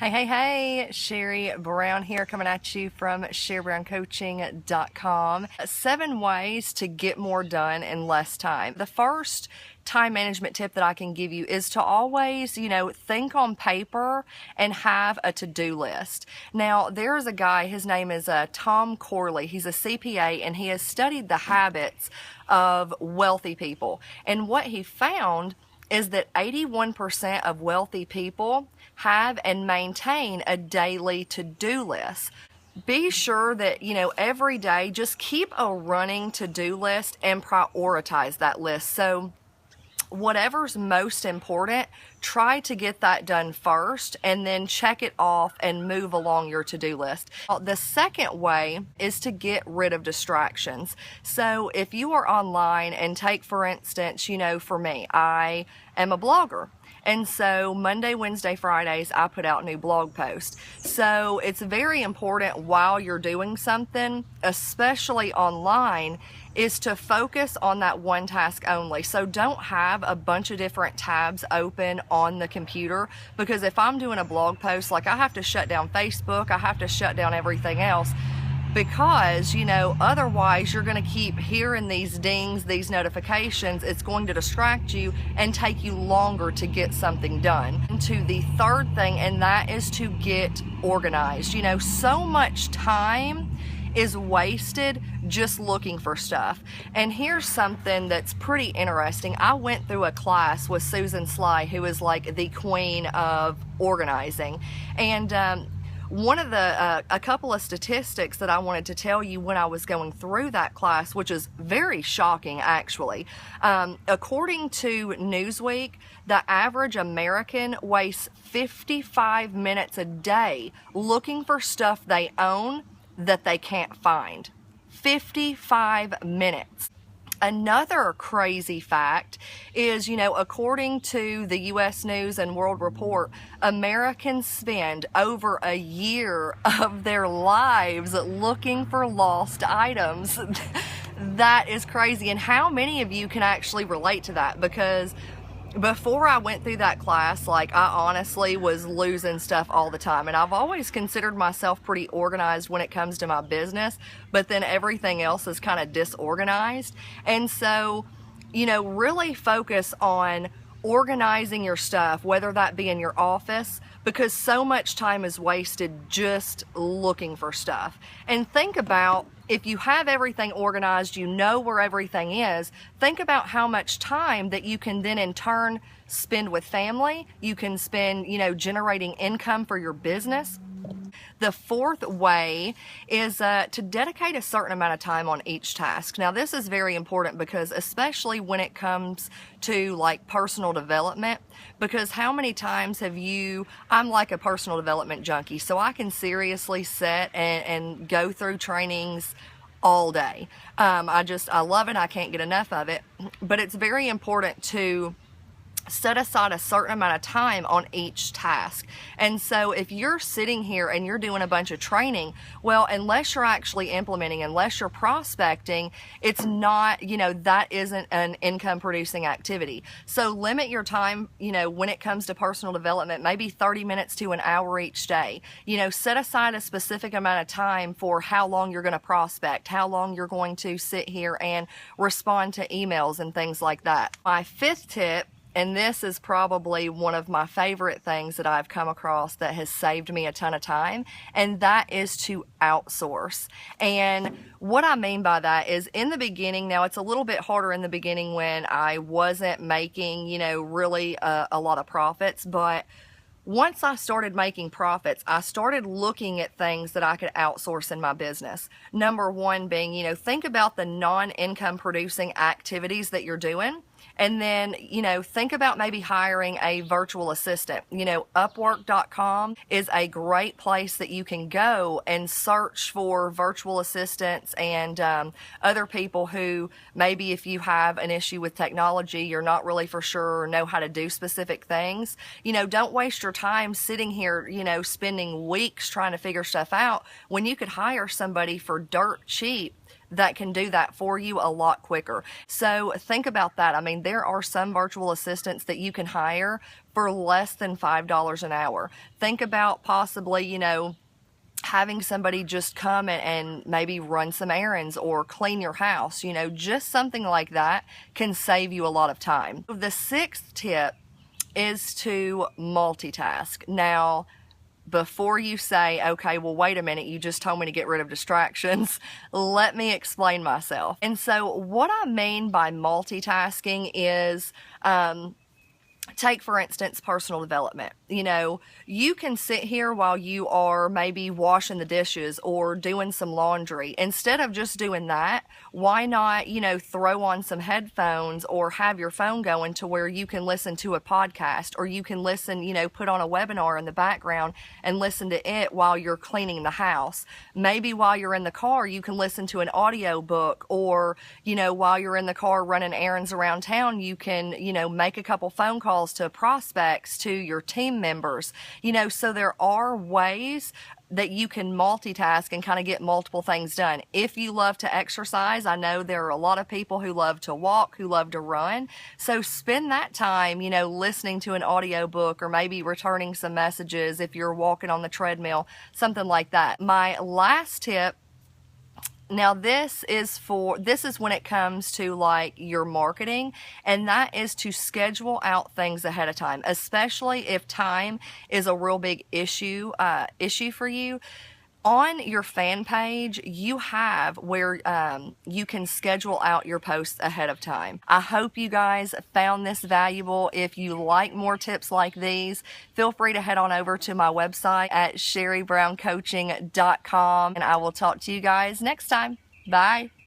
Hey, Sherry Brown here, coming at you from SherryBrownCoaching.com. 7 ways to get more done in less time. The first time management tip that I can give you is to always, think on paper and have a to-do list. Now, there's a guy, his name is Tom Corley. He's a CPA, and he has studied the habits of wealthy people. And what he found is that 81% of wealthy people have and maintain a daily to-do list. Be sure that, every day, just keep a running to-do list and prioritize that list. So whatever's most important, try to get that done first and then check it off and move along your to-do list. The second way is to get rid of distractions. So if you are online and take, for instance, for me, I am a blogger. And so Monday, Wednesday, Fridays, I put out new blog posts. So it's very important while you're doing something, especially online, is to focus on that one task only. So don't have a bunch of different tabs open on the computer, because if I'm doing a blog post, I have to shut down Facebook, I have to shut down everything else, because otherwise you're going to keep hearing these dings, these notifications. It's going to distract you and take you longer to get something done. And to the third thing, and that is to get organized. So much time is wasted just looking for stuff. And here's something that's pretty interesting. I went through a class with Susan Sly, who is like the queen of organizing. And one of a couple of statistics that I wanted to tell you when I was going through that class, which is very shocking actually. According to Newsweek, the average American wastes 55 minutes a day looking for stuff they own that they can't find. 55 minutes. Another crazy fact is, according to the U.S. News and World Report, Americans spend over a year of their lives looking for lost items. That is crazy. And how many of you can actually relate to that? Because before I went through that class, I honestly was losing stuff all the time. And I've always considered myself pretty organized when it comes to my business, but then everything else is kind of disorganized. And so, really focus on organizing your stuff, whether that be in your office, because so much time is wasted just looking for stuff. And think about, if you have everything organized, you know where everything is, think about how much time that you can then in turn spend with family. You can spend, generating income for your business. The fourth way is to dedicate a certain amount of time on each task. Now, this is very important because especially when it comes to personal development, because how many times have I'm like a personal development junkie, so I can seriously sit and go through trainings all day. I love it. I can't get enough of it, but it's very important to set aside a certain amount of time on each task. And so if you're sitting here and you're doing a bunch of training, well, unless you're actually implementing, unless you're prospecting, it's not, that isn't an income producing activity. So limit your time, when it comes to personal development, maybe 30 minutes to an hour each day. Set aside a specific amount of time for how long you're going to prospect, how long you're going to sit here and respond to emails and things like that. My fifth tip, and this is probably one of my favorite things that I've come across that has saved me a ton of time, and that is to outsource. And what I mean by that is, in the beginning, now it's a little bit harder in the beginning when I wasn't making, really a lot of profits, but once I started making profits, I started looking at things that I could outsource in my business. Number one being, think about the non-income producing activities that you're doing. And then, think about maybe hiring a virtual assistant. Upwork.com is a great place that you can go and search for virtual assistants and other people who maybe if you have an issue with technology, you're not really for sure or know how to do specific things. Don't waste your time sitting here, spending weeks trying to figure stuff out when you could hire somebody for dirt cheap that can do that for you a lot quicker. So think about that. I mean, there are some virtual assistants that you can hire for less than $5 an hour. Think about possibly, having somebody just come and maybe run some errands or clean your house, just something like that can save you a lot of time. The sixth tip is to multitask. Now, before you say, okay, well, wait a minute, you just told me to get rid of distractions, let me explain myself. And so what I mean by multitasking is, take, for instance, personal development. You can sit here while you are maybe washing the dishes or doing some laundry. Instead of just doing that, why not, throw on some headphones or have your phone going to where you can listen to a podcast, or you can listen, put on a webinar in the background and listen to it while you're cleaning the house. Maybe while you're in the car, you can listen to an audio book, or, while you're in the car running errands around town, you can, make a couple phone calls to prospects, to your team members, so there are ways that you can multitask and kind of get multiple things done. If you love to exercise, I know there are a lot of people who love to walk, who love to run. So spend that time, listening to an audiobook, or maybe returning some messages if you're walking on the treadmill, something like that. My last tip, now this is when it comes to like your marketing, and that is to schedule out things ahead of time, especially if time is a real big issue for you. On your fan page, you have where you can schedule out your posts ahead of time. I hope you guys found this valuable. If you like more tips like these, feel free to head on over to my website at sherrybrowncoaching.com, and I will talk to you guys next time. Bye.